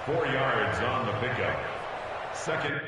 4 yards on the pickup. Second.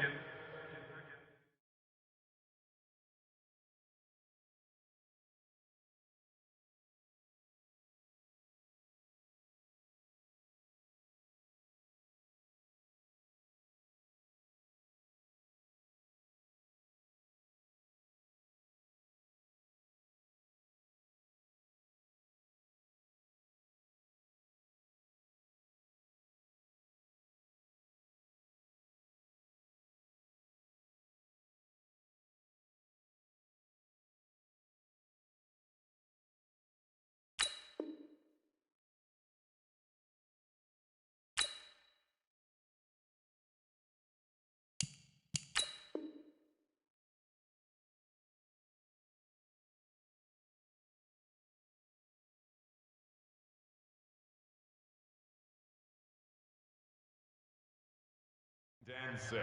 And 6.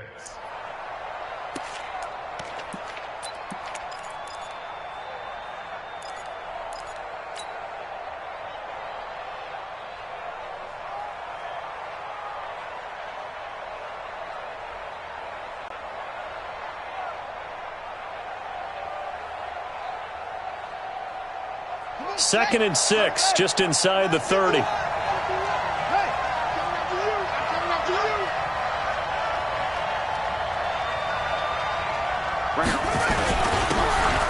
Second and 6, just inside the 30.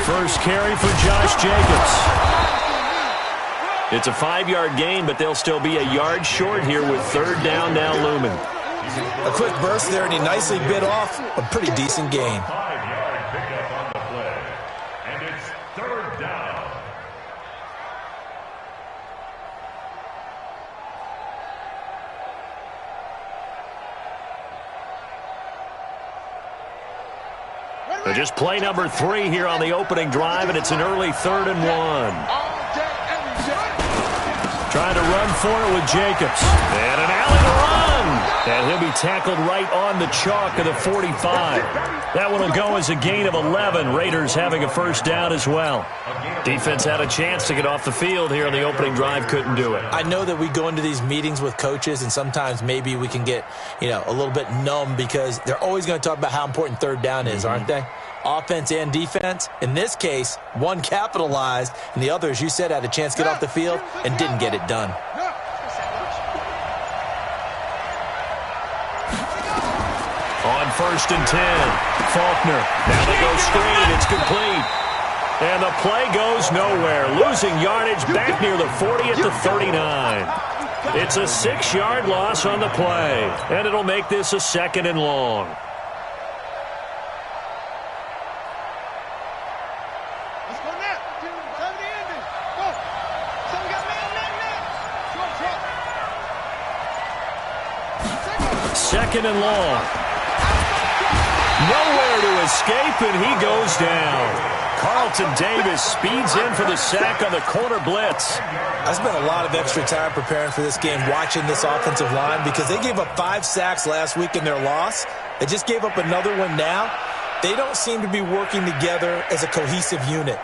First carry for Josh Jacobs. It's a 5-yard gain, but they'll still be a yard short here with third down now looming. A quick burst there, and he nicely bit off a pretty decent gain. 5-yard pickup on the play. And it's third down. So just play number 3 here on the opening drive, and it's an early 3rd and 1. Trying to run for it with Jacobs. And an alley to run. And he'll be tackled right on the chalk of the 45. That one will go as a gain of 11. Raiders having a first down as well. Defense had a chance to get off the field here on the opening drive. Couldn't do it. I know that we go into these meetings with coaches, and sometimes maybe we can get, a little bit numb because they're always going to talk about how important third down is, aren't they? Offense and defense. In this case, one capitalized, and the other, as you said, had a chance to get off the field and didn't get it done. On 1st and 10, Faulkner. Now they go straight. It's complete. And the play goes nowhere. Losing yardage back near the 40 at the 39. It's a 6-yard loss on the play, and it'll make this a 2nd and long. Second and long. Nowhere to escape, and he goes down. Carlton Davis speeds in for the sack on the corner blitz. I spent a lot of extra time preparing for this game, watching this offensive line, because they gave up 5 sacks last week in their loss. They just gave up another one now. They don't seem to be working together as a cohesive unit.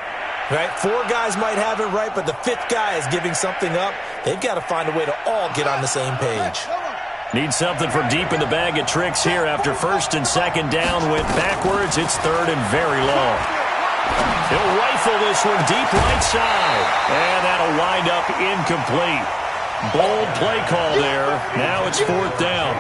Right? 4 guys might have it right, but the 5th guy is giving something up. They've got to find a way to all get on the same page. Need something for deep in the bag of tricks here after 1st and 2nd down. Went backwards. It's 3rd and very long. He'll rifle this one deep right side. And that'll wind up incomplete. Bold play call there. Now it's 4th down.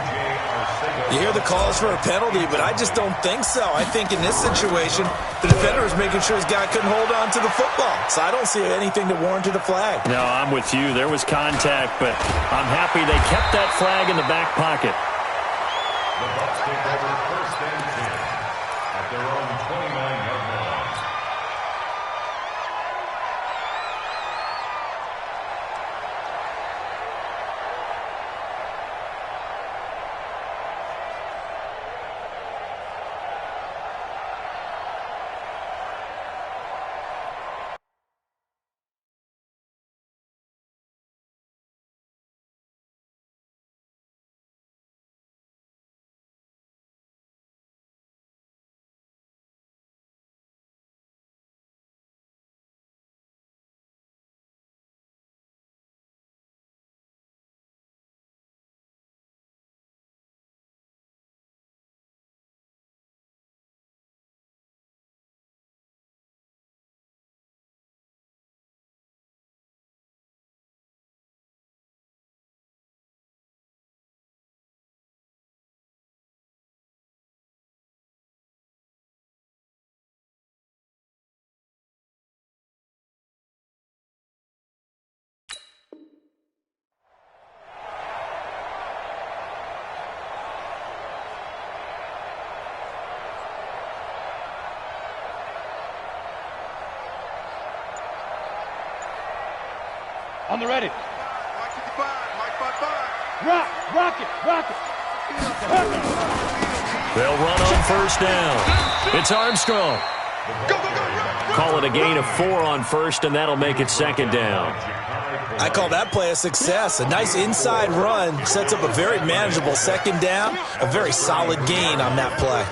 You hear the calls for a penalty, but I just don't think so. I think in this situation, the defender is making sure his guy couldn't hold on to the football. So I don't see anything to warrant a flag. No, I'm with you. There was contact, but I'm happy they kept that flag in the back pocket. The Bucs take over 1st and 10 at their own 29-yard line. On the ready. Mike 55, Mike 55. Rock it. They'll run on first down. It's Armstrong. Call it a gain of 4 on first, and that'll make it second down. I call that play a success. A nice inside run sets up a very manageable second down. A very solid gain on that play.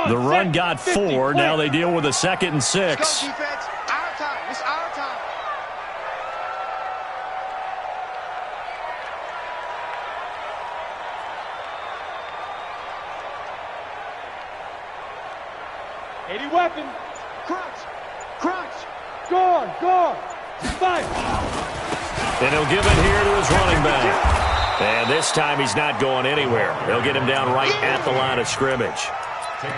The run got 4. Now they deal with a 2nd and 6. Let's go, defense. Our time. It's our time. Weapon. Crunch. Guard. Fire. And he'll give it here to his running back. And this time he's not going anywhere. They'll get him down right at the line of scrimmage.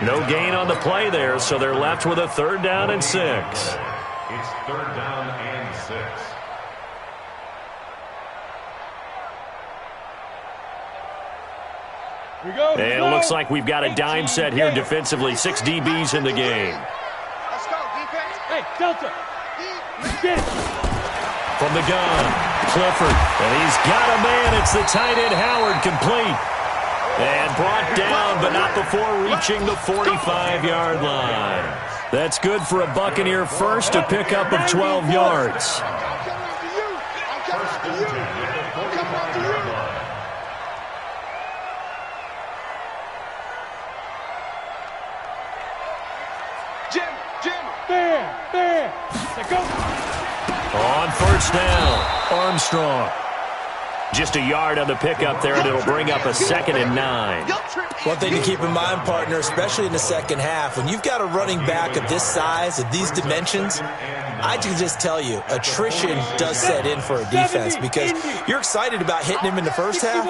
No gain on the play there, so they're left with a 3rd down and 6. It's 3rd down and 6. And it looks like we've got a dime set here defensively. 6 DBs in the game. Let's go, defense. Hey, Delta. Get it. From the gun, Clifford. And he's got a man. It's the tight end, Howard, complete. And brought down, but not before reaching the 45-yard line. That's good for a Buccaneer first, a pickup of 12 yards. Fair. Go. On first down, Armstrong. Just a yard on the pickup there, and it'll bring up a 2nd and 9. One thing to keep in mind, partner, especially in the second half, when you've got a running back of this size, of these dimensions, I can just tell you, attrition does set in for a defense because you're excited about hitting him in the first half.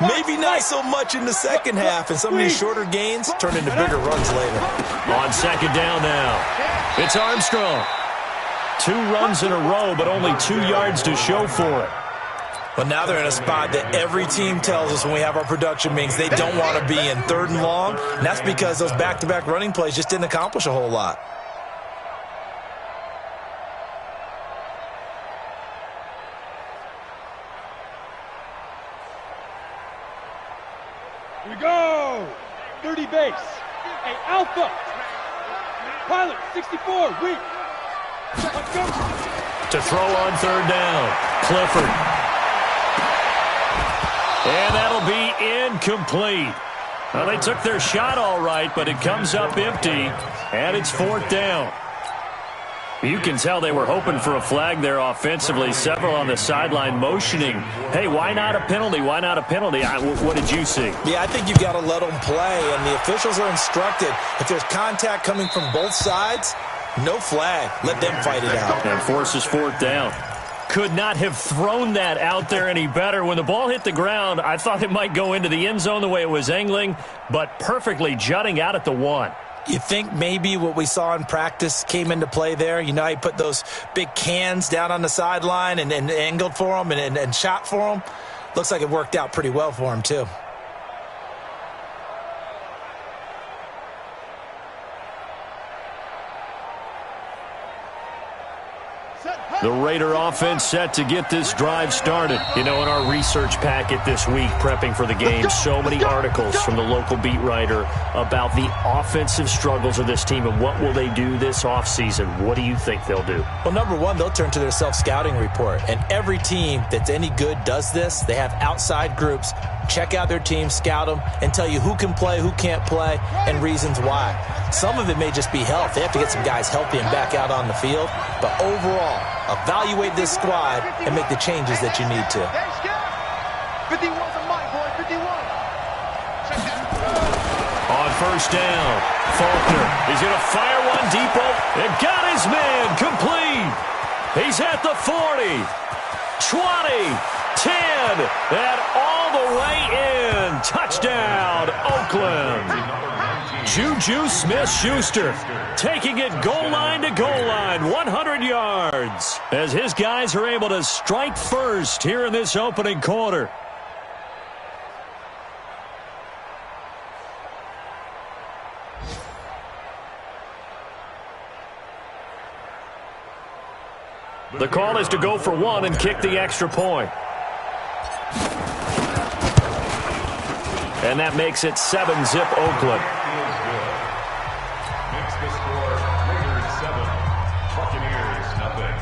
Maybe not so much in the second half, and some of these shorter gains turn into bigger runs later. On 2nd down now, it's Armstrong. 2 runs in a row, but only 2 yards to show for it. But now they're in a spot that every team tells us when we have our production meetings they don't want to be in, 3rd and long, and that's because those back-to-back running plays just didn't accomplish a whole lot. Here we go. 30 base. Hey, Alpha. Pilot, 64, weak. Let's go. To throw on 3rd down, Clifford. And that'll be incomplete. Well, they took their shot all right, but it comes up empty, and it's 4th down. You can tell they were hoping for a flag there offensively. Several on the sideline motioning, hey, why not a penalty? Why not a penalty? What did you see? Yeah, I think you've got to let them play, and the officials are instructed. If there's contact coming from both sides, no flag. Let them fight it out. And forces 4th down. Could not have thrown that out there any better. When the ball hit the ground, I thought it might go into the end zone the way it was angling, but perfectly jutting out at the 1. You think maybe what we saw in practice came into play there? You know, he put those big cans down on the sideline and angled for them and shot for them. Looks like it worked out pretty well for him, too. The Raider offense set to get this drive started. You know, in our research packet this week, prepping for the game, so many articles from the local beat writer about the offensive struggles of this team and what will they do this offseason. What do you think they'll do? Well, number one, they'll turn to their self-scouting report. And every team that's any good does this. They have outside groups. Check out their team, scout them, and tell you who can play, who can't play, and reasons why. Some of it may just be health. They have to get some guys healthy and back out on the field. But overall, evaluate this squad and make the changes that you need to. 51's a mic, boy. 51. On first down, Faulkner is going to fire one deep and got his man complete. He's at the 40, 20, 10, and all the way in. Touchdown, Oakland. Juju Smith-Schuster taking it goal line to goal line, 100 yards, as his guys are able to strike first here in this opening quarter. The call is to go for one and kick the extra point. And that makes it 7-zip Oakland. Makes the score Raiders 7, Buccaneers nothing.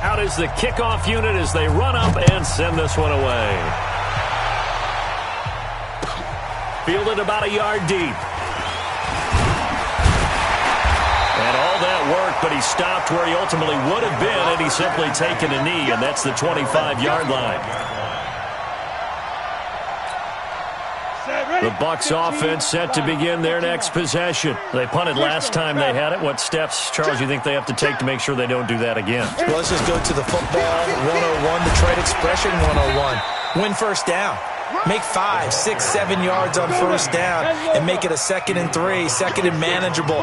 Out is the kickoff unit as they run up and send this one away. Fielded about a yard deep. And all that work, but he stopped where he ultimately would have been had he simply taken a knee, and that's the 25-yard line. The Bucs offense set to begin their next possession. They punted last time they had it. What steps, Charles, you think they have to take to make sure they don't do that again? Well, let's just go to the football 101, Detroit expression 101. Win first down. Make 5, 6, 7 yards on first down and make it a 2nd and 3, 2nd and manageable.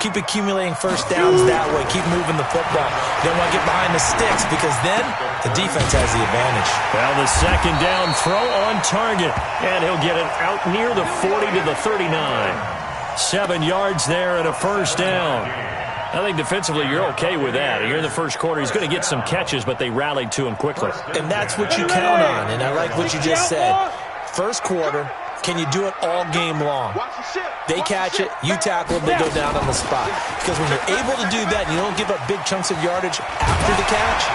Keep accumulating first downs that way. Keep moving the football. You don't want to get behind the sticks because then the defense has the advantage. Well, the 2nd down throw on target, and he'll get it out near the 40 to the 39. 7 yards there and a first down. I think defensively you're okay with that. Here in the first quarter, he's going to get some catches, but they rallied to him quickly. And that's what you count on, and I like what you just said. First quarter, can you do it all game long? They catch it, you tackle them, they go down on the spot. Because when you're able to do that and you don't give up big chunks of yardage after the catch,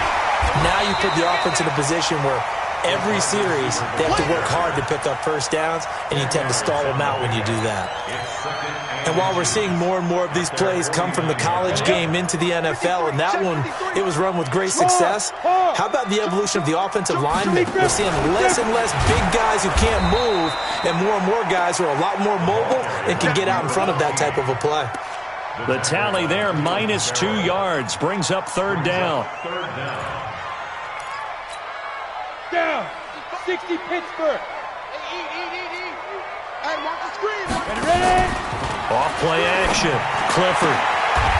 now you put the offense in a position where every series they have to work hard to pick up first downs, and you tend to stall them out when you do that. And while we're seeing more and more of these plays come from the college game into the NFL, and that one, it was run with great success, how about the evolution of the offensive linemen? We're seeing less and less big guys who can't move and more guys who are a lot more mobile and can get out in front of that type of a play. The tally there, -2 yards, brings up 3rd down. Down. 60 Pittsburgh. And watch the screen. Ready? Off-play action. Clifford.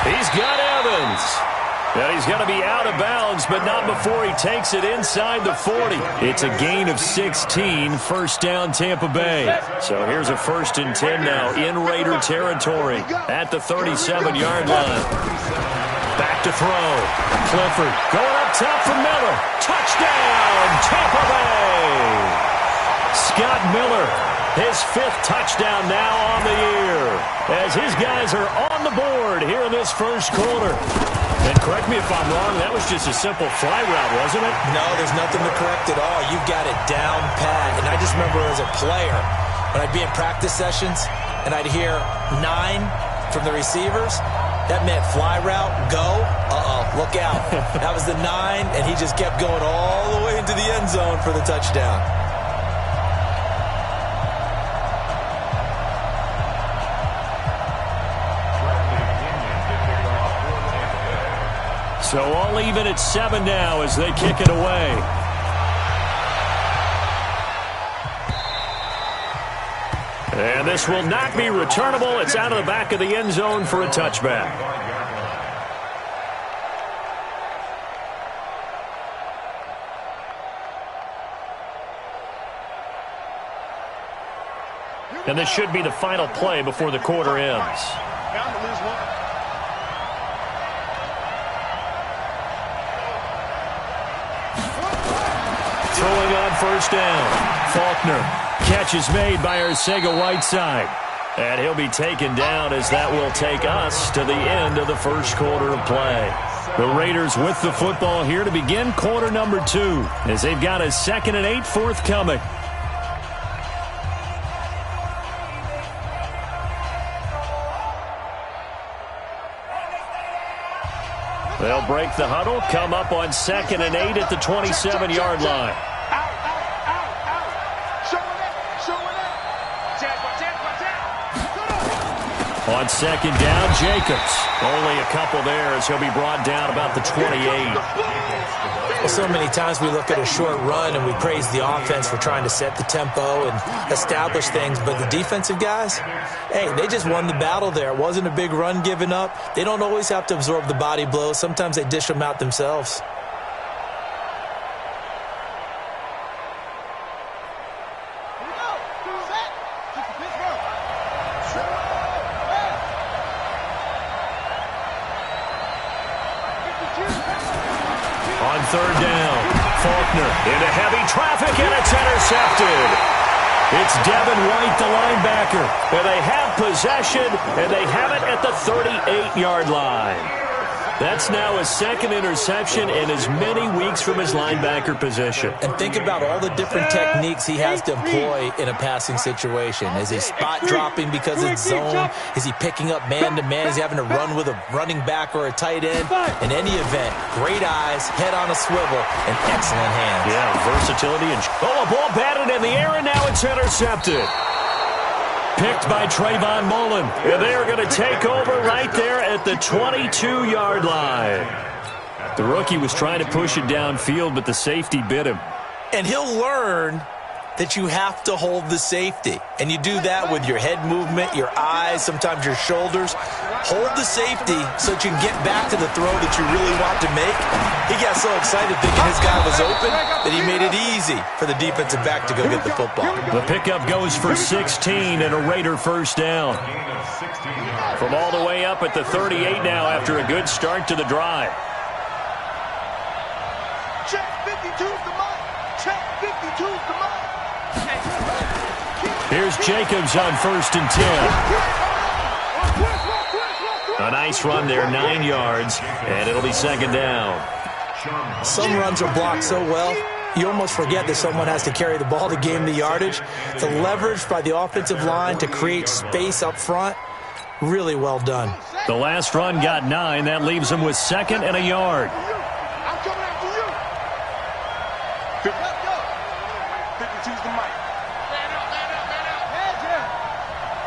He's got Evans. And he's going to be out of bounds, but not before he takes it inside the 40. It's a gain of 16, first down Tampa Bay. So here's a 1st and 10 now in Raider territory at the 37-yard line. Back to throw. Clifford going up top for Miller. Touchdown, Tampa Bay. Scott Miller, his 5th touchdown now on the year, as his guys are on the board here in this first quarter. And correct me if I'm wrong, that was just a simple fly route, wasn't it? No, there's nothing to correct at all. You've got it down pat. And I just remember as a player, when I'd be in practice sessions and I'd hear 9 from the receivers, that meant fly route, go, look out. That was the 9, and he just kept going all the way into the end zone for the touchdown. So all even at 7 now as they kick it away. And this will not be returnable. It's out of the back of the end zone for a touchback. And this should be the final play before the quarter ends. Throwing on first down. Faulkner. Catch is made by Arcega-Whiteside. And he'll be taken down as that will take us to the end of the first quarter of play. The Raiders with the football here to begin quarter number 2 as they've got a 2nd and 8 forthcoming. They'll break the huddle, come up on 2nd and 8 at the 27-yard line. On 2nd down, Jacobs. Only a couple there as he'll be brought down about the 28. Well, so many times we look at a short run and we praise the offense for trying to set the tempo and establish things, but the defensive guys, hey, they just won the battle there. It wasn't a big run given up. They don't always have to absorb the body blows. Sometimes they dish them out themselves. third down. Faulkner into heavy traffic, and it's intercepted. It's Devin White, the linebacker. And they have possession, and they have it at the 38-yard line. That's now his second interception in as many weeks from his linebacker position. And think about all the different techniques he has to employ in a passing situation. Is he spot dropping because it's zone? Is he picking up man-to-man? Is he having to run with a running back or a tight end? In any event, great eyes, head on a swivel, and excellent hands. Yeah, versatility. And a ball batted in the air, and now it's intercepted. Picked by Trayvon Mullen. And they are going to take over right there at the 22-yard line. The rookie was trying to push it downfield, but the safety bit him. And he'll learn that you have to hold the safety. And you do that with your head movement, your eyes, sometimes your shoulders. Hold the safety so that you can get back to the throw that you really want to make. He got so excited thinking his guy was open that he made it easy for the defensive back to go get the football. The pickup goes for 16 and a Raider first down. From all the way up at the 38 now after a good start to the drive. Check 52's the mark. Check 52's the mark. Here's Jacobs on 1st and 10. A nice run there, 9 yards, and it'll be second down. Some runs are blocked so well, you almost forget that someone has to carry the ball to gain the yardage. The leverage by the offensive line to create space up front, really well done. The last run got 9. That leaves him with 2nd and a yard. I'm coming after you. 52's the mic.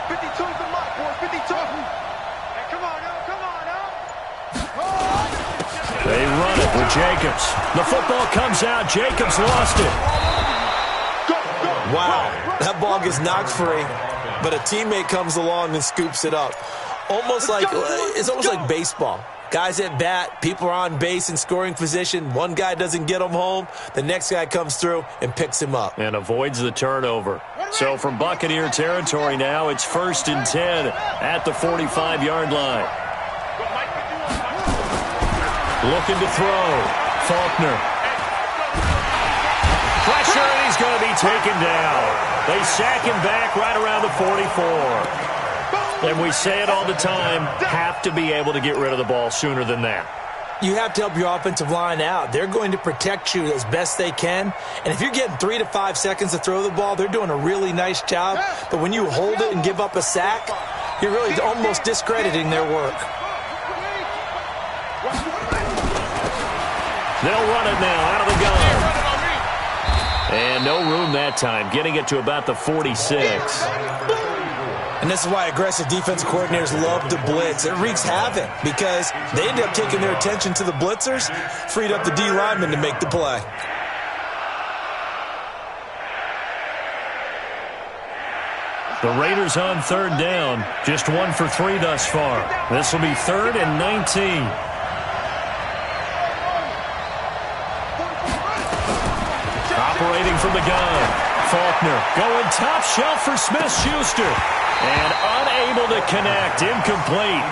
52's the mic, boys. 52. Hey, come on now. Come on now. They run it with Jacobs. The football comes out. Jacobs lost it. Wow, that ball gets knocked free, but a teammate comes along and scoops it up. It's almost like baseball. Guys at bat, people are on base in scoring position. One guy doesn't get him home. The next guy comes through and picks him up. And avoids the turnover. So from Buccaneer territory now, it's 1st and 10 at the 45-yard line. Looking to throw. Faulkner. Pressure, and he's going to be taken down. They sack him back right around the 44. And we say it all the time, have to be able to get rid of the ball sooner than that. You have to help your offensive line out. They're going to protect you as best they can. And if you're getting 3 to 5 seconds to throw the ball, they're doing a really nice job. But when you hold it and give up a sack, you're really almost discrediting their work. They'll run it now out of the gun. And no room that time, getting it to about the 46. And this is why aggressive defensive coordinators love to blitz. It wreaks havoc because they end up taking their attention to the blitzers, freed up the D lineman to make the play. The Raiders on 3rd down, just 1 for 3 thus far. This will be 3rd and 19. Operating from the gun, Faulkner going top shelf for Smith-Schuster. And unable to connect, incomplete.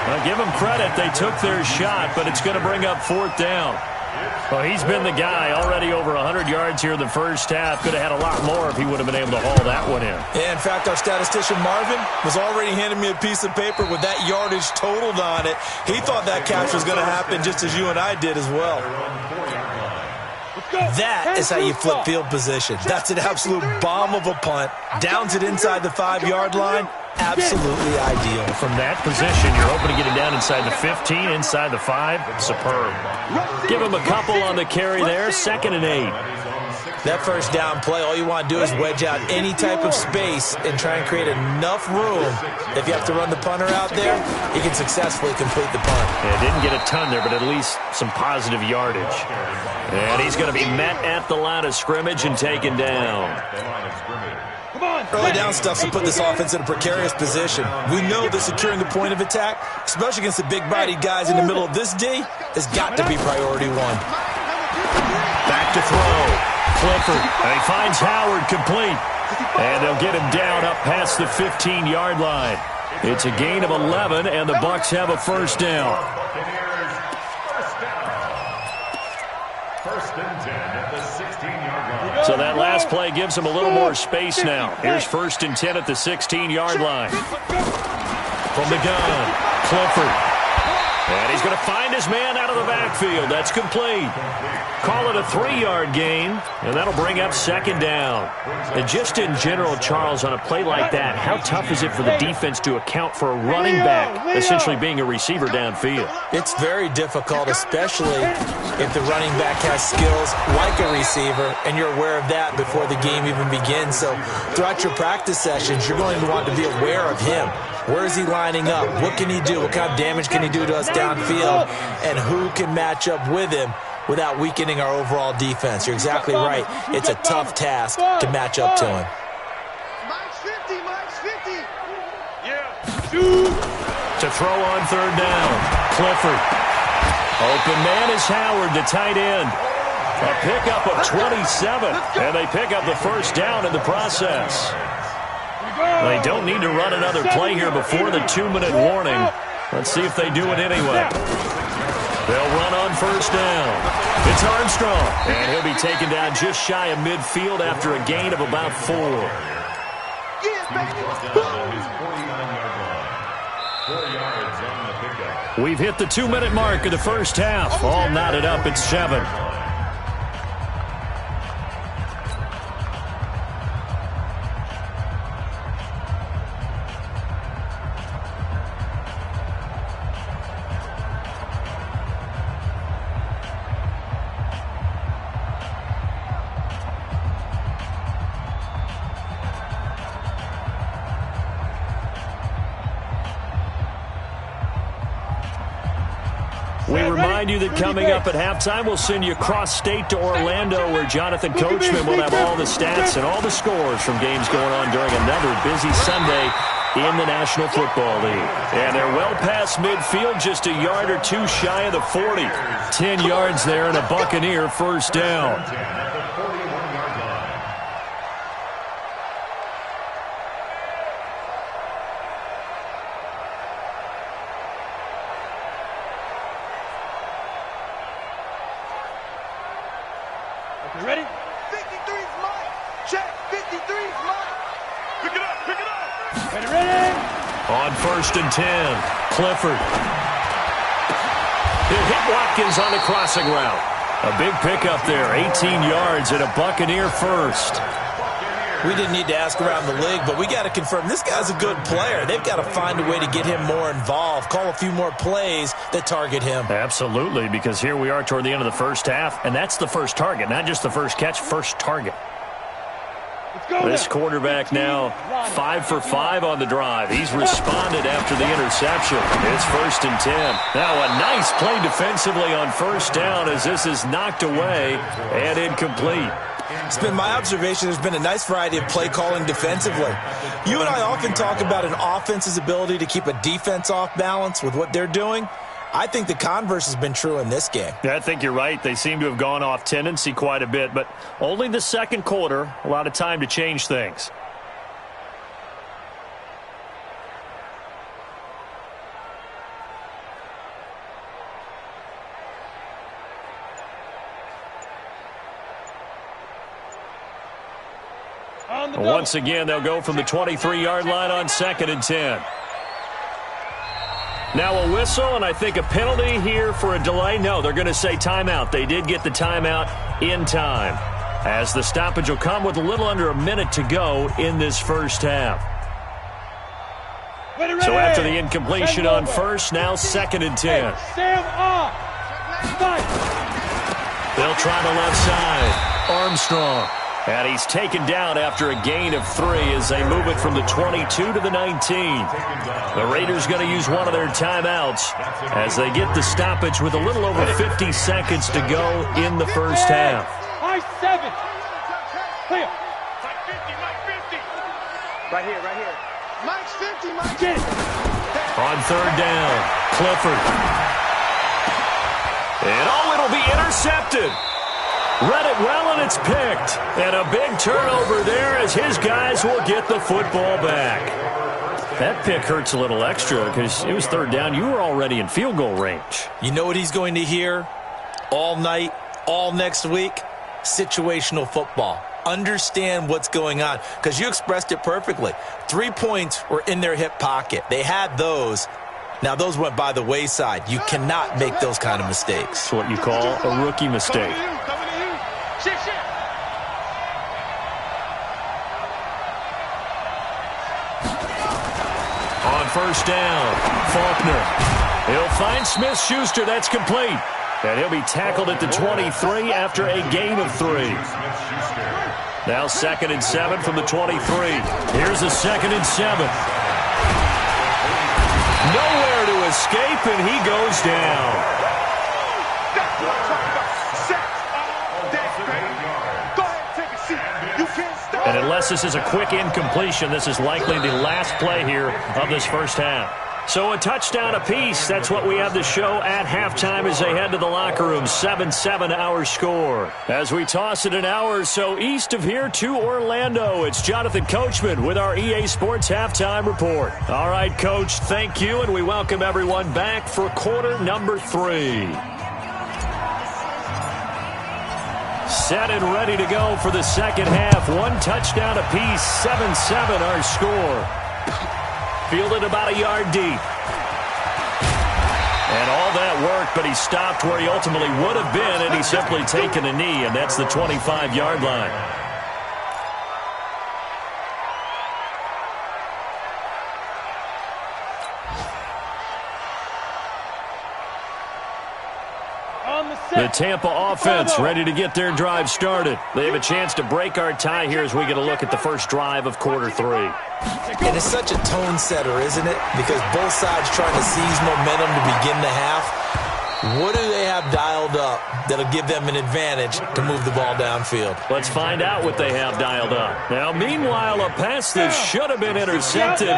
Well, give them credit, they took their shot, but it's going to bring up 4th down. Well, he's been the guy, already over 100 yards here in the first half. Could have had a lot more if he would have been able to haul that one in. Yeah, in fact, our statistician Marvin was already handing me a piece of paper with that yardage totaled on it. He thought that catch was going to happen just as you and I did as well. That is how you flip field position. That's an absolute bomb of a punt. Downs it inside the 5-yard line. Absolutely ideal. From that position, you're hoping to get it down inside the 15, inside the 5. Superb. Give him a couple on the carry there. 2nd and 8. That first down play, all you want to do is wedge out any type of space and try and create enough room. If you have to run the punter out there, he can successfully complete the punt. Yeah, didn't get a ton there, but at least some positive yardage. And he's going to be met at the line of scrimmage and taken down. Early down stuff to put this offense in a precarious position. We know that securing the point of attack, especially against the big-bodied guys in the middle of this D, has got to be priority 1. Back to throw. Clifford, and he finds Howard complete. And they'll get him down up past the 15-yard line. It's a gain of 11, and the Bucs have a first down. So that last play gives him a little more space now. Here's 1st and 10 at the 16-yard line. From the gun, Clifford. And he's going to find his man out of the backfield. That's complete. Call it a 3-yard gain, and that'll bring up 2nd down. And just in general, Charles, on a play like that, how tough is it for the defense to account for a running back essentially being a receiver downfield? It's very difficult, especially if the running back has skills like a receiver, and you're aware of that before the game even begins. So throughout your practice sessions, you're going to want to be aware of him. Where is he lining up? What can he do? What kind of damage can he do to us downfield? And who can match up with him without weakening our overall defense? You're exactly right. It's a tough task to match up to him. Mike's 50, Mike's 50. Yeah. To throw on 3rd down, Clifford. Open man is Howard, the tight end. A pickup of 27, and they pick up the 1st down in the process. They don't need to run another play here before the 2-minute warning. Let's see if they do it anyway. They'll run on 1st down. It's Armstrong, and he'll be taken down just shy of midfield after a gain of about 4. We've hit the 2-minute mark of the 1st half. All knotted up at 7. We remind you that coming up at halftime, we'll send you cross-state to Orlando, where Jonathan Coachman will have all the stats and all the scores from games going on during another busy Sunday in the National Football League. And they're well past midfield, just a yard or two shy of the 40. 10 yards there and a Buccaneer 1st down. Ready? 53's Mike. Check. 53's Mike. Pick it up. Pick it up. Ready? On 1st and 10, Clifford. He'll hit Watkins on the crossing route. A big pickup there, 18 yards and a Buccaneer 1st. We didn't need to ask around the league, but we got to confirm this guy's a good player. They've got to find a way to get him more involved, call a few more plays that target him. Absolutely, because here we are toward the end of the 1st half, and that's the first target, not just the first catch, first target. This quarterback now 5 for 5 on the drive. He's responded after the interception. It's 1st and 10. Now a nice play defensively on 1st down as this is knocked away and incomplete. It's been my observation there's been a nice variety of play calling defensively. You and I often talk about an offense's ability to keep a defense off balance with what they're doing. I think the converse has been true in this game. Yeah, I think you're right. They seem to have gone off tendency quite a bit, but only the 2nd quarter, a lot of time to change things. Once again, they'll go from the 23-yard line on 2nd and 10. Now a whistle, and I think a penalty here for a delay. No, they're going to say timeout. They did get the timeout in time, as the stoppage will come with a little under a minute to go in this 1st half. So after the incompletion on 1st, now 2nd and 10. They'll try the left side. Armstrong. And he's taken down after a gain of 3 as they move it from the 22 to the 19. The Raiders going to use one of their timeouts as they get the stoppage with a little over 50 seconds to go in the 1st half. High 7. Clear. Mike 50, Mike 50. Right here, right here. Mike's 50, Mike. Get it. On 3rd down, Clifford. And it'll be intercepted. Read it well, and it's picked. And a big turnover there as his guys will get the football back. That pick hurts a little extra because it was 3rd down. You were already in field goal range. You know what he's going to hear all night, all next week? Situational football. understand what's going on, because you expressed it perfectly. 3 points were in their hip pocket. They had those. Now, those went by the wayside. You cannot make those kind of mistakes. It's what you call a rookie mistake. On first down, Faulkner. He'll find Smith-Schuster. That's complete. And he'll be tackled at the 23 after a gain of 3. Now 2nd and 7 from the 23. Here's a 2nd and 7. Nowhere to escape, and he goes down. That's what I'm talking about. Sacks all day, baby. Go ahead and take a seat. You can't stop. And unless this is a quick incompletion, this is likely the last play here of this first half. So a touchdown apiece. That's what we have to show at halftime as they head to the locker room. 7-7 our score. As we toss it an hour or so east of here to Orlando, it's Jonathan Coachman with our EA Sports Halftime Report. All right, Coach, thank you, and we welcome everyone back for quarter number 3. Set and ready to go for the second half. 1 touchdown apiece, 7-7 our score. Fielded about a yard deep. And all that work, but he stopped where he ultimately would have been, and he's simply taken a knee, and that's the 25-yard line. The Tampa offense ready to get their drive started. They have a chance to break our tie here as we get a look at the first drive of quarter 3. And it's such a tone setter, isn't it? Because both sides trying to seize momentum to begin the half. What do they have dialed up that'll give them an advantage to move the ball downfield? Let's find out what they have dialed up. Now, meanwhile, a pass that should have been intercepted,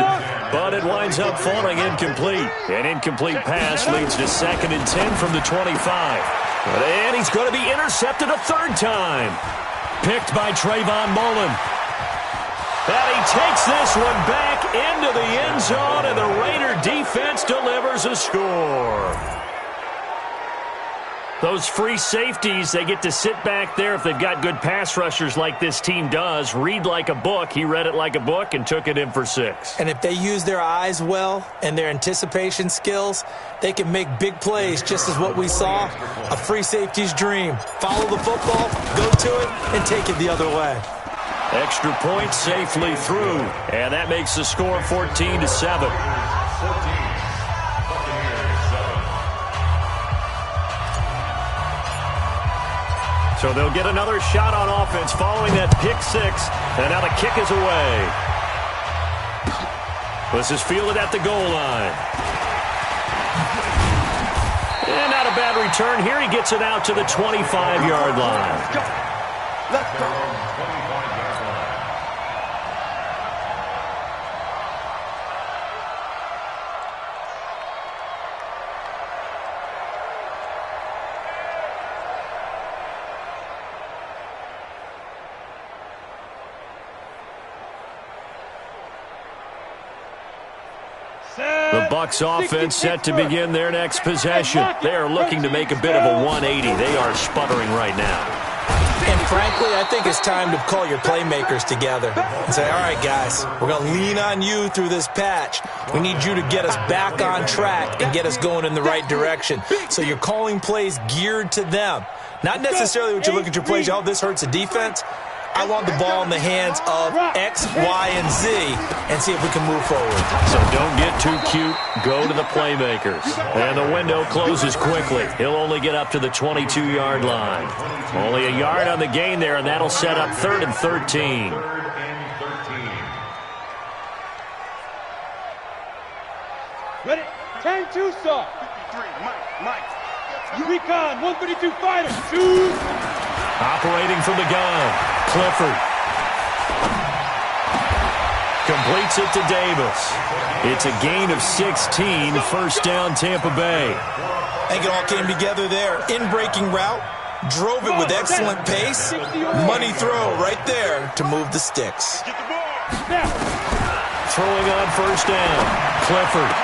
but it winds up falling incomplete. An incomplete pass leads to 2nd and 10 from the 25. And he's going to be intercepted a 3rd time. Picked by Trayvon Mullen. And he takes this one back into the end zone, and the Raider defense delivers a score. Those free safeties, they get to sit back there if they've got good pass rushers like this team does. Read like a book. He read it like a book and took it in for 6. And if they use their eyes well and their anticipation skills, they can make big plays, just as what we saw. A free safety's dream. Follow the football, go to it, and take it the other way. Extra point safely through. And that makes the score 14-7. So they'll get another shot on offense following that pick 6. And now the kick is away. This is fielded at the goal line. And not a bad return here. He gets it out to the 25-yard line. Let's go. The Bucs offense set to begin their next possession. They are looking to make a bit of a 180. They are sputtering right now. And frankly, I think it's time to call your playmakers together and say, all right, guys, we're going to lean on you through this patch. We need you to get us back on track and get us going in the right direction. So you're calling plays geared to them. Not necessarily what you look at your plays, oh, this hurts the defense. I want the ball in the hands of X, Y, and Z and see if we can move forward. So don't get too cute. Go to the playmakers. And the window closes quickly. He'll only get up to the 22-yard line. Only a yard on the gain there, and that'll set up 3rd and 13. Ready? 10-2 saw. Mike. Recon, 132 fighter. Shoot. Operating from the gun, Clifford. Completes it to Davis. It's a gain of 16, 1st down Tampa Bay. I think it all came together there. In-breaking route, drove it with excellent pace. Money throw right there to move the sticks. Throwing on 1st down, Clifford.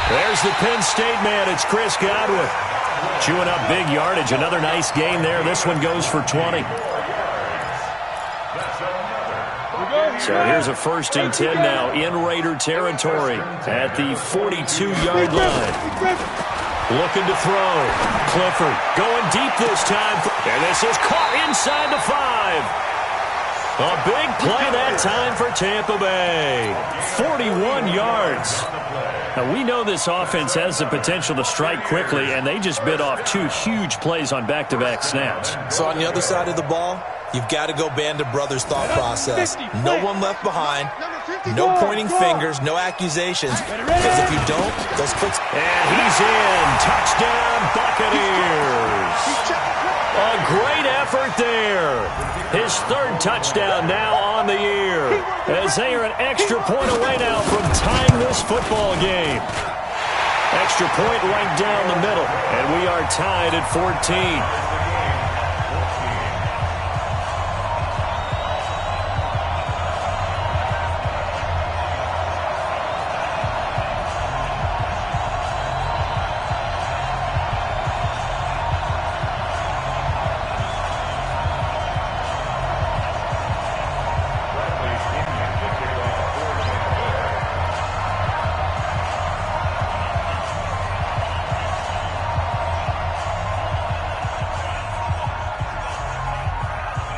There's the Penn State man, it's Chris Godwin. Chewing up big yardage. Another nice gain there. This one goes for 20. So here's a 1st and 10 now in Raider territory at the 42-yard line. Looking to throw. Clifford going deep this time. And this is caught inside the 5. A big play that time for Tampa Bay. 41 yards. Now, we know this offense has the potential to strike quickly, and they just bit off 2 huge plays on back-to-back snaps. So on the other side of the ball, you've got to go Band of Brothers thought process. No one left behind. No pointing fingers, no accusations. Because if you don't, those clicks... And he's in. Touchdown, Buccaneers. A great effort there. His 3rd touchdown now on the year. As they are an extra point away now from tying this football game. Extra point right down the middle. And we are tied at 14.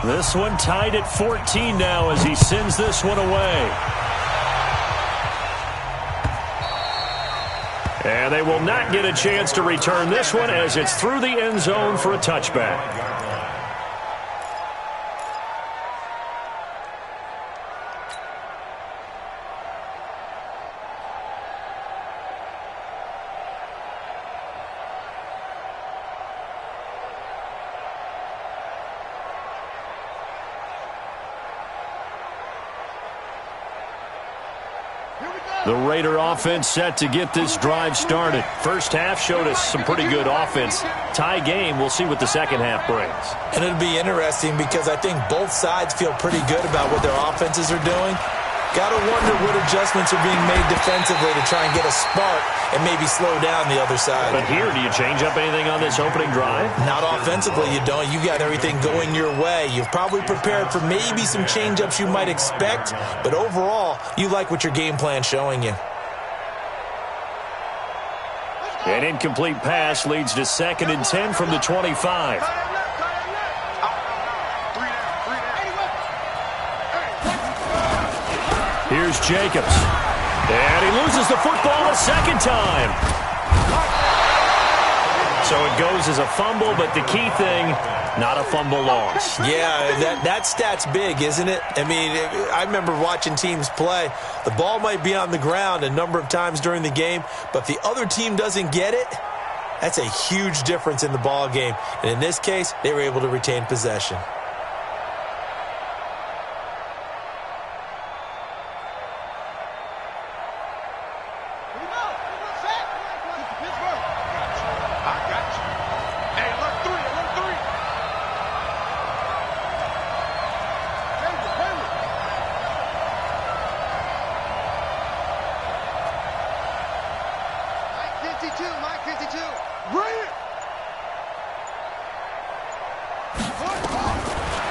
This one tied at 14 now as he sends this one away. And they will not get a chance to return this one as it's through the end zone for a touchback. The Raider offense set to get this drive started. First half showed us some pretty good offense. Tie game, we'll see what the second half brings. And it'll be interesting because I think both sides feel pretty good about what their offenses are doing. Got to wonder what adjustments are being made defensively to try and get a spark and maybe slow down the other side. But here, do you change up anything on this opening drive? Not offensively, you don't. You got everything going your way. You've probably prepared for maybe some change-ups you might expect, but overall, you like what your game plan's showing you. An incomplete pass leads to 2nd and 10 from the 25. Here's Jacobs. And he loses the football a second time. So it goes as a fumble, but the key thing, not a fumble loss. Yeah, that stat's big, isn't it? I mean, I remember watching teams play. The ball might be on the ground a number of times during the game, but if the other team doesn't get it, that's a huge difference in the ball game. And in this case, they were able to retain possession.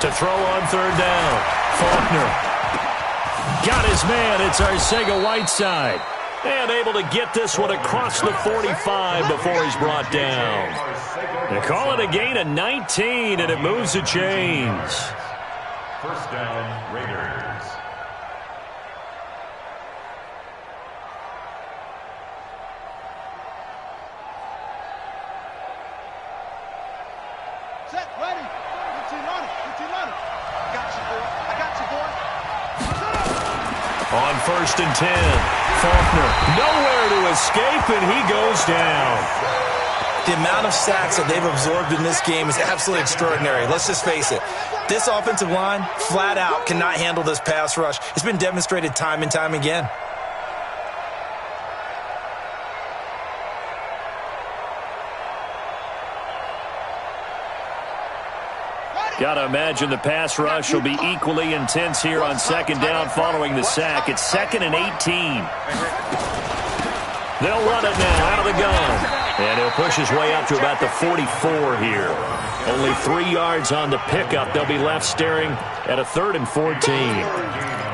To throw on 3rd down. Faulkner. Got his man. It's Arcega-Whiteside. And able to get this one across the 45 before he's brought down. They call it a gain of 19, and it moves the chains. 1st down, Raiders. Set, ready. 15 on it. I got you, boy. On 1st and 10, Faulkner nowhere to escape, and he goes down. The amount of sacks that they've absorbed in this game is absolutely extraordinary. Let's just face it. This offensive line, flat out, cannot handle this pass rush. It's been demonstrated time and time again. Got to imagine the pass rush will be equally intense here on 2nd down following the sack. It's 2nd and 18. They'll run it now out of the gun. And he'll push his way up to about the 44 here. Only 3 yards on the pickup. They'll be left staring at a 3rd and 14.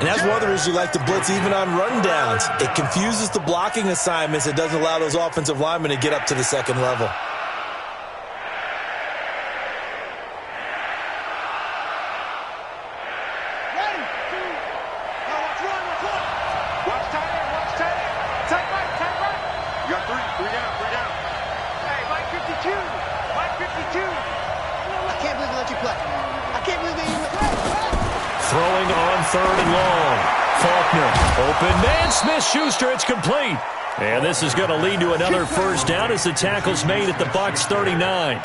And that's one of the reasons you like to blitz even on rundowns. It confuses the blocking assignments. It doesn't allow those offensive linemen to get up to the second level. Throwing on third and long. Faulkner, open man, Smith-Schuster, it's complete. And this is going to lead to another first down as the tackle's made at the Bucs 39.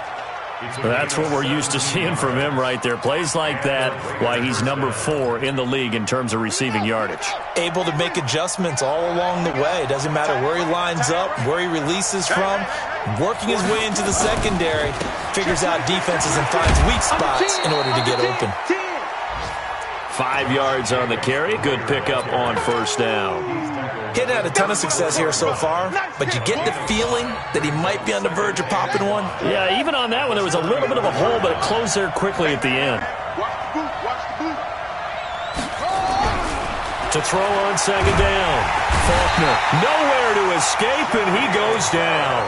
That's what we're used to seeing from him right there. Plays like that, why he's number 4 in the league in terms of receiving yardage. Able to make adjustments all along the way. Doesn't matter where he lines up, where he releases from. Working his way into the secondary, figures out defenses and finds weak spots in order to get open. 5 yards on the carry. Good pickup on first down. He hadn't had a ton of success here so far, but you get the feeling that he might be on the verge of popping one. Yeah, even on that one, there was a little bit of a hole, but it closed there quickly at the end. To throw on second down. Faulkner, nowhere to escape, and he goes down.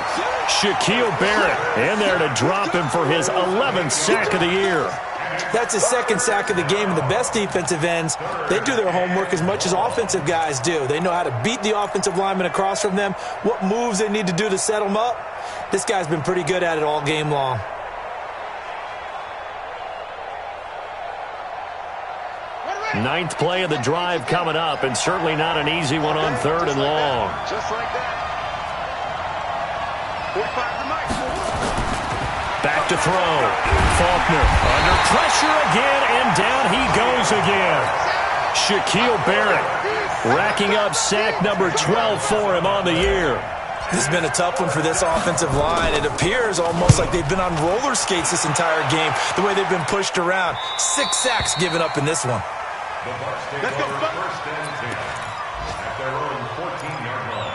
Shaquille Barrett in there to drop him for his 11th sack of the year. That's his second sack of the game, and the best defensive ends, they do their homework as much as offensive guys do. They know how to beat the offensive lineman across from them, what moves they need to do to set them up. This guy's been pretty good at it all game long. Ninth play of the drive coming up, and certainly not an easy one on third and long. Just like that. 45 to Mike. Back to throw. Faulkner under pressure again, and down he goes again. Shaquille Barrett racking up sack number 12 for him on the year. This has been a tough one for this offensive line. It appears almost like they've been on roller skates this entire game, the way they've been pushed around. 6 sacks given up in this one. The Bucs take over first and 10 at their own 14-yard line.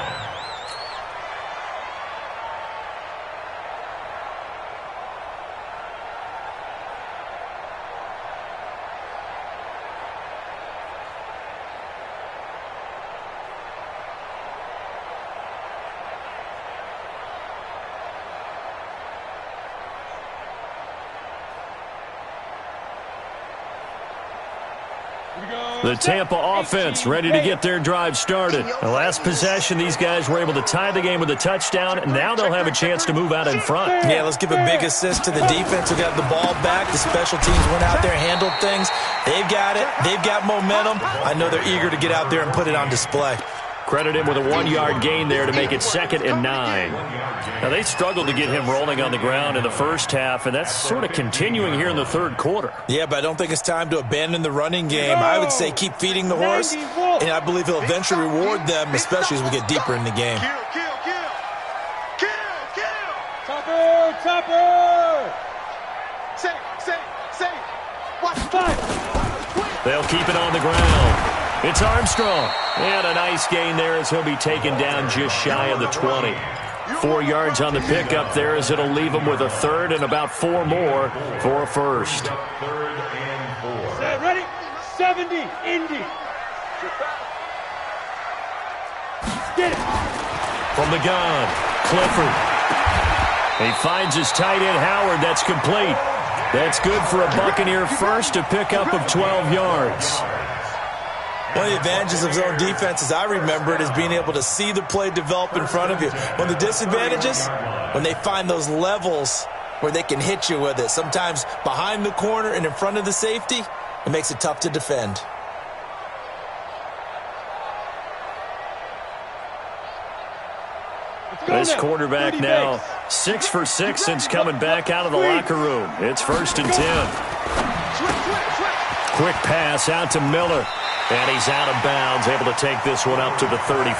The Tampa offense ready to get their drive started. The last possession, these guys were able to tie the game with a touchdown, and now they'll have a chance to move out in front. Yeah, let's give a big assist to the defense who got the ball back. The special teams went out there, handled things. They've got it. They've got momentum. I know they're eager to get out there and put it on display. Credit him with a 1-yard gain there to make it 2nd and 9. Now, they struggled to get him rolling on the ground in the first half, and that's sort of continuing here in the third quarter. Yeah, but I don't think it's time to abandon the running game. I would say keep feeding the horse, and I believe he'll eventually reward them, especially as we get deeper in the game. Topper! Topper! Say. Watch 5. They'll keep it on the ground. It's Armstrong. And a nice gain there as he'll be taken down just shy of the 20. 4 yards on the pickup there as it'll leave him with a third and about 4 more for a first. 3rd and 4. Set, ready? 70, Indy. Get it. From the gun, Clifford. He finds his tight end, Howard. That's complete. That's good for a Buccaneer first, a pickup of 12 yards. One of the advantages of zone defense, as I remember it, is being able to see the play develop in front of you. One of the disadvantages, when they find those levels where they can hit you with it, sometimes behind the corner and in front of the safety, it makes it tough to defend. This quarterback now 6 for 6 since coming back out of the locker room. It's 1st and 10. Quick pass out to Miller. And he's out of bounds, able to take this one up to the 35.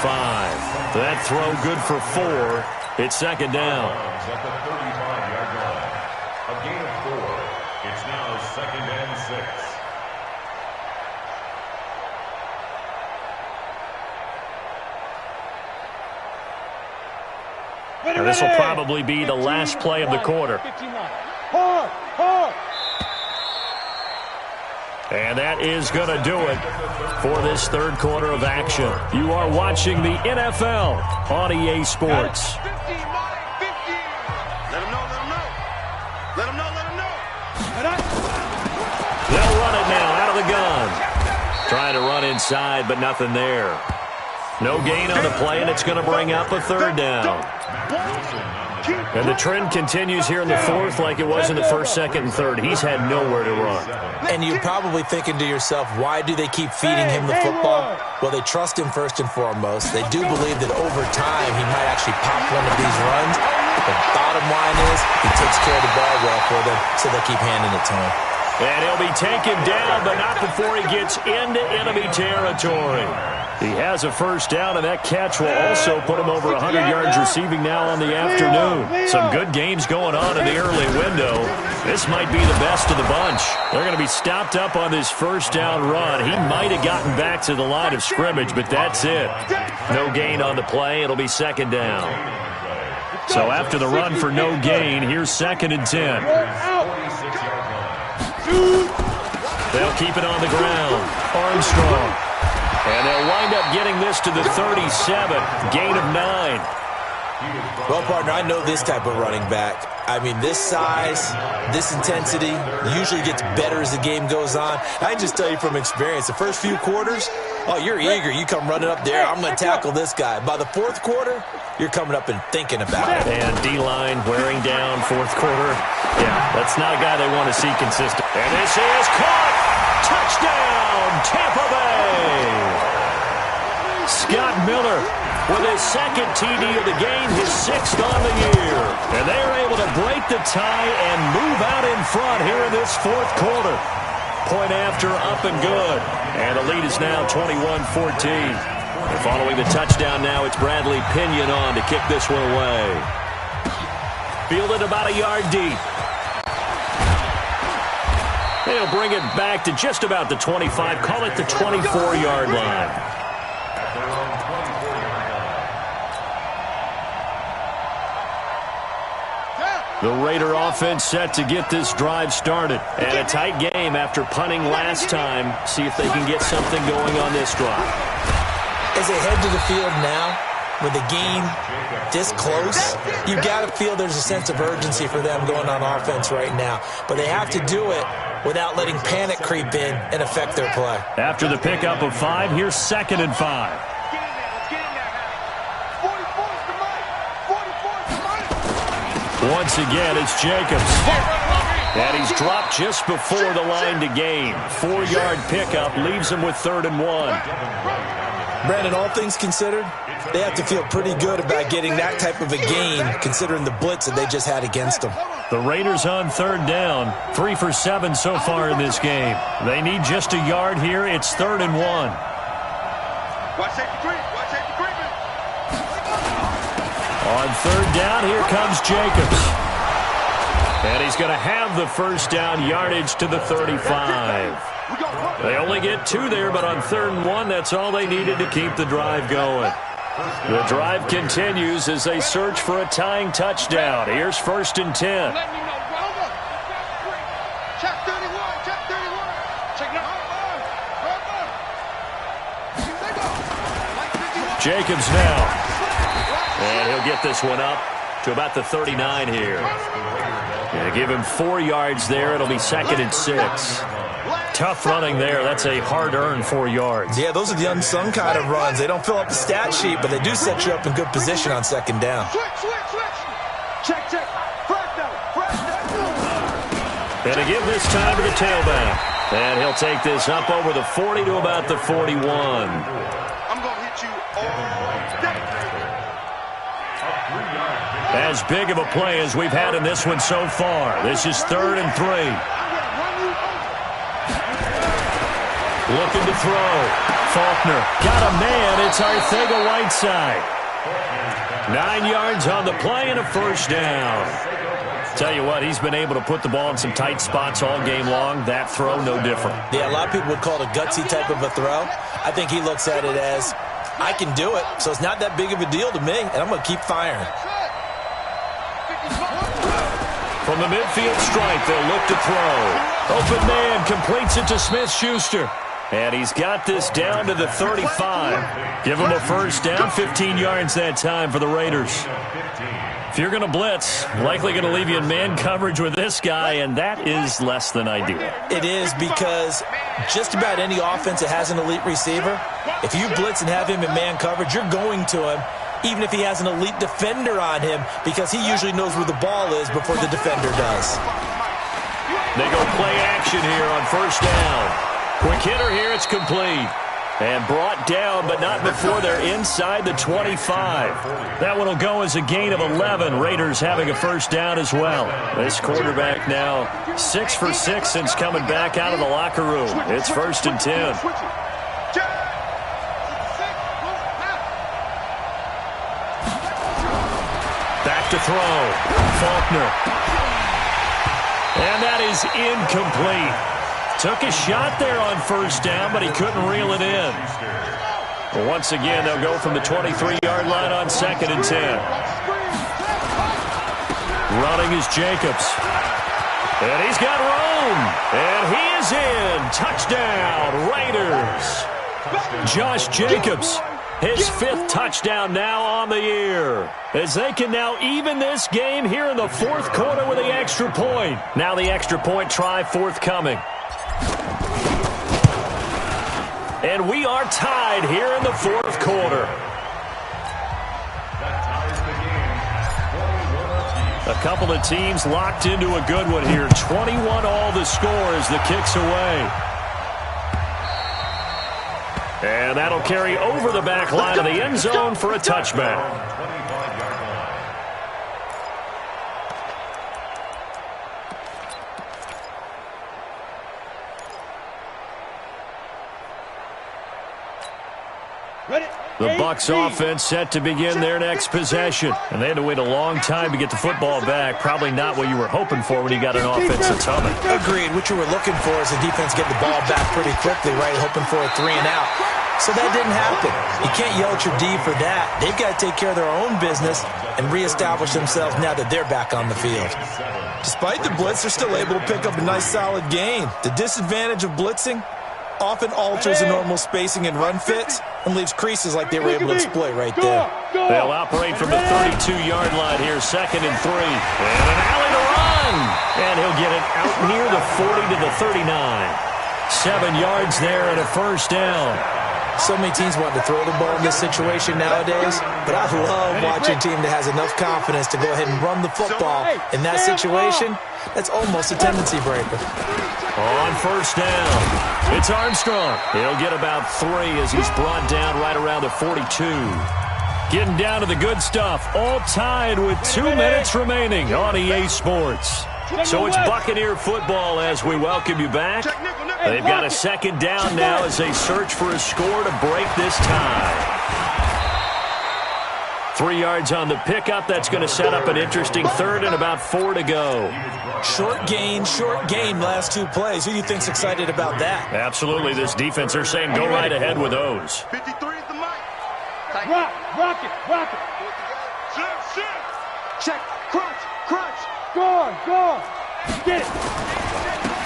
That throw good for 4. It's 2nd down. At the 35-yard line. A gain of 4. It's now 2nd and 6. This will probably be the last play of the quarter. Hard. And that is going to do it for this third quarter of action. You are watching the NFL on EA Sports. Let him know, let him know. Let him know, let him know. They'll run it now out of the gun. Trying to run inside, but nothing there. No gain on the play, and it's going to bring up a third down. And the trend continues here in the fourth like it was in the first, second, and third. He's had nowhere to run. And you're probably thinking to yourself, why do they keep feeding him the football? Well, they trust him first and foremost. They do believe that over time he might actually pop one of these runs. The bottom line is he takes care of the ball well for them, so they keep handing it to him. And he'll be taken down, but not before he gets into enemy territory. He has a first down, and that catch will also put him over 100 yards receiving now on the afternoon. Some good games going on in the early window. This might be the best of the bunch. They're going to be stopped up on this first down run. He might have gotten back to the line of scrimmage, but that's it. No gain on the play. It'll be second down. So after the run for no gain, here's second and 10. They'll keep it on the ground. Armstrong. And they'll wind up getting this to the 37. Gain of 9. Well, partner, I know this type of running back. I mean, this size, this intensity usually gets better as the game goes on. I can just tell you from experience, the first few quarters, oh, you're eager. You come running up there, I'm going to tackle this guy. By the fourth quarter, you're coming up and thinking about it. And D-line wearing down fourth quarter. Yeah, that's not a guy they want to see consistent. And this is caught. Touchdown, Tampa Bay. Scott Miller with his second TD of the game, his sixth on the year. And they are able to break the tie and move out in front here in this fourth quarter. Point after, up and good. And the lead is now 21-14. And following the touchdown now, it's Bradley Pinion on to kick this one away. Fielded about a yard deep. They'll bring it back to just about the 25, call it the 24-yard line. The Raider offense set to get this drive started. And a tight game after punting last time. See if they can get something going on this drive. As they head to the field now, with the game this close, you got to feel there's a sense of urgency for them going on offense right now. But they have to do it without letting panic creep in and affect their play. After the pickup of 5, here's second and 5. Once again, it's Jacobs. And he's dropped just before the line to gain. 4-yard pickup leaves him with 3rd and 1. Brandon, all things considered, they have to feel pretty good about getting that type of a gain, considering the blitz that they just had against them. The Raiders on 3rd down. 3 for 7 so far in this game. They need just a yard here. It's 3rd and 1. Watch safety creep. Watch safety creeping. On 3rd down, here comes Jacobs. And he's going to have the first down, yardage to the 35. They only get 2 there, but on 3rd and 1, that's all they needed to keep the drive going. The drive continues as they search for a tying touchdown. Here's 1st and 10. Check 31. Check 31. Check it out. Jacobs now. And he'll get this one up to about the 39 here. Going to give him 4 yards there. It'll be 2nd and 6. Tough running there. That's a hard-earned 4 yards. Yeah, those are the unsung kind of runs. They don't fill up the stat sheet, but they do set you up in good position on 2nd down. Check. Flag down. And to give this time to the tailback. And he'll take this up over the 40 to about the 41. I'm going to hit you all day. As big of a play as we've had in this one so far. This is 3rd and 3. Looking to throw. Faulkner got a man. It's Arcega-Whiteside. 9 yards on the play and a first down. Tell you what, he's been able to put the ball in some tight spots all game long. That throw, no different. Yeah, a lot of people would call it a gutsy type of a throw. I think he looks at it as, I can do it, so it's not that big of a deal to me, and I'm going to keep firing. From the midfield stripe, they'll look to throw. Open man completes it to Smith-Schuster. And he's got this down to the 35. Give him a first down, 15 yards that time for the Raiders. If you're going to blitz, likely going to leave you in man coverage with this guy, and that is less than ideal. It is, because just about any offense that has an elite receiver, if you blitz and have him in man coverage, you're going to him, even if he has an elite defender on him, because he usually knows where the ball is before the defender does. They go play action here on first down. Quick hitter here, it's complete. And brought down, but not before they're inside the 25. That one will go as a gain of 11. Raiders having a first down as well. This quarterback now 6 for 6 since coming back out of the locker room. It's 1st and 10. Back to throw. Faulkner. And that is incomplete. Took a shot there on first down, but he couldn't reel it in. Well, once again, they'll go from the 23-yard line on 2nd and 10. Running is Jacobs. And he's got room. And he is in. Touchdown, Raiders. Josh Jacobs, his 5th touchdown now on the year. As they can now even this game here in the 4th quarter with the extra point. Now the extra point try forthcoming. And we are tied here in the 4th quarter. A couple of teams locked into a good one here. 21 all the score as the kick's away. And that'll carry over the back line of the end zone for a touchback. The Bucs offense set to begin their next possession. And they had to wait a long time to get the football back. Probably not what you were hoping for when you got an offense that's humming. Agreed. What you were looking for is the defense get the ball back pretty quickly, right? Hoping for a 3 and out. So that didn't happen. You can't yell at your D for that. They've got to take care of their own business and reestablish themselves now that they're back on the field. Despite the blitz, they're still able to pick up a nice solid gain. The disadvantage of blitzing often alters the normal spacing and run fits and leaves creases like they were able to exploit right there. They'll operate from the 32-yard line here, 2nd and 3. And an alley to run. And he'll get it out near the 40 to the 39. 7 yards there and a first down. So many teams want to throw the ball in this situation nowadays, but I love watching a team that has enough confidence to go ahead and run the football. In that situation, that's almost a tendency breaker. On first down, it's Armstrong. He'll get about 3 as he's brought down right around the 42. Getting down to the good stuff, all tied with 2 minutes remaining on EA Sports. So it's Buccaneer football as we welcome you back. They've got a 2nd down now as they search for a score to break this tie. 3 yards on the pickup. That's going to set up an interesting 3rd and about 4 to go. Short gain, last 2 plays. Who do you think's excited about that? Absolutely. This defense, they're saying go right ahead with those. 53 is the mic. Rock it. Check, crunch. Go. Get it.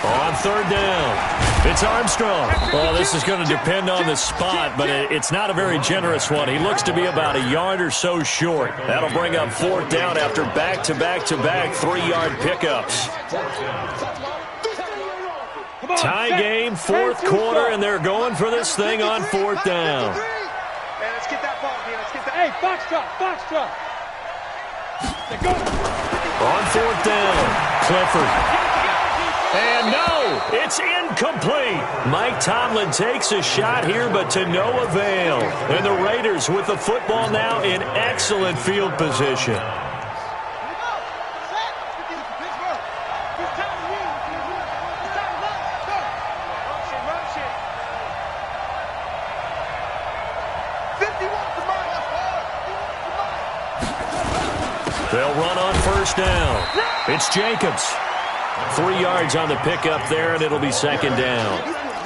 On 3rd down, it's Armstrong. Well, this is going to depend on the spot, but it's not a very generous one. He looks to be about a yard or so short. That'll bring up 4th down after back-to-back 3-yard pickups. Tie game, 4th quarter, and they're going for this thing on 4th down. Man, let's get that ball here. Hey, Foxtrot. They go. On 4th down, Clifford. And no, it's incomplete. Mike Tomlin takes a shot here, but to no avail. And the Raiders with the football now in excellent field position. They'll run on first down. It's Jacobs. 3 yards on the pickup there, and it'll be 2nd down.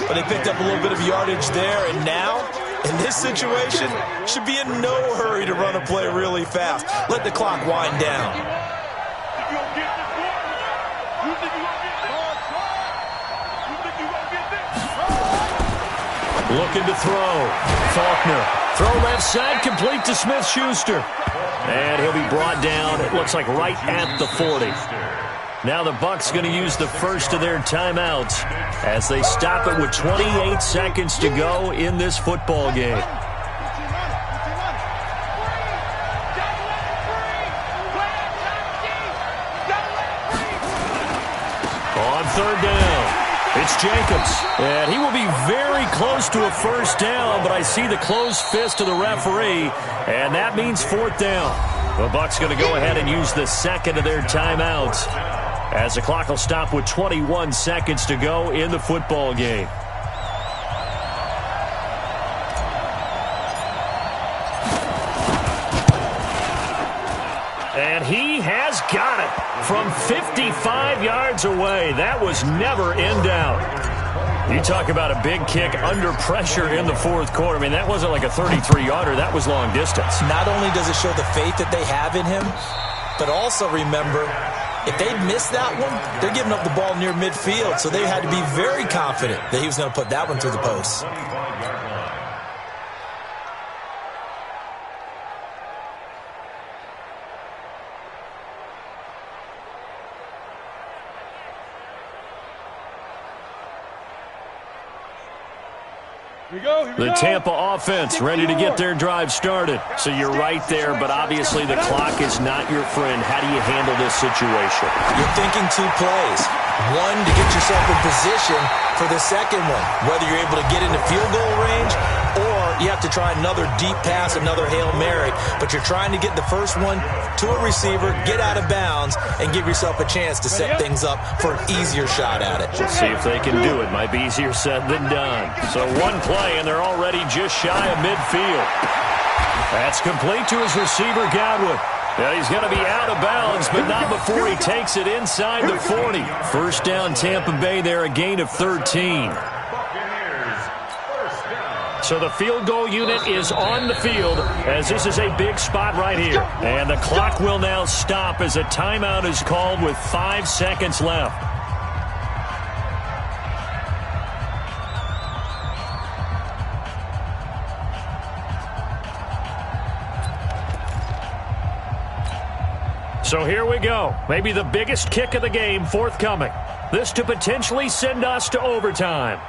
But they picked up a little bit of yardage there, and now, in this situation, should be in no hurry to run a play really fast. Let the clock wind down. Looking to throw. Faulkner. Throw left side, complete to Smith-Schuster. And he'll be brought down, it looks like right at the 40. Now the Bucs going to use the first of their timeouts as they stop it with 28 seconds to go in this football game. On third down, it's Jacobs. And he will be very close to a first down, but I see the closed fist of the referee, and that means fourth down. The Bucs going to go ahead and use the second of their timeouts as the clock will stop with 21 seconds to go in the football game. And he has got it from 55 yards away. That was never in doubt. You talk about a big kick under pressure in the fourth quarter. I mean, that wasn't like a 33-yarder. That was long distance. Not only does it show the faith that they have in him, but also remember, if they miss that one, they're giving up the ball near midfield, so they had to be very confident that he was going to put that one through the post. The Tampa offense ready to get their drive started. So you're right there, but obviously the clock is not your friend. How do you handle this situation? You're thinking two plays. One, to get yourself in position for the second one, whether you're able to get into field goal range or you have to try another deep pass, another Hail Mary. But you're trying to get the first one to a receiver, get out of bounds, and give yourself a chance to set things up for an easier shot at it. We'll see if they can do it. Might be easier said than done. So one play, and they're already just shy of midfield. That's complete to his receiver, Godwin. Yeah, he's going to be out of bounds, but not before he takes it inside the 40. First down, Tampa Bay there, a gain of 13. So the field goal unit is on the field as this is a big spot right here. And the clock will now stop as a timeout is called with 5 seconds left. So here we go. Maybe the biggest kick of the game forthcoming. This to potentially send us to overtime.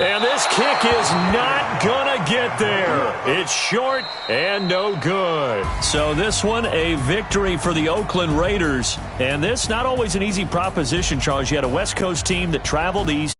And this kick is not gonna get there. It's short and no good. So this one, a victory for the Oakland Raiders. And this, not always an easy proposition, Charles. You had a West Coast team that traveled east.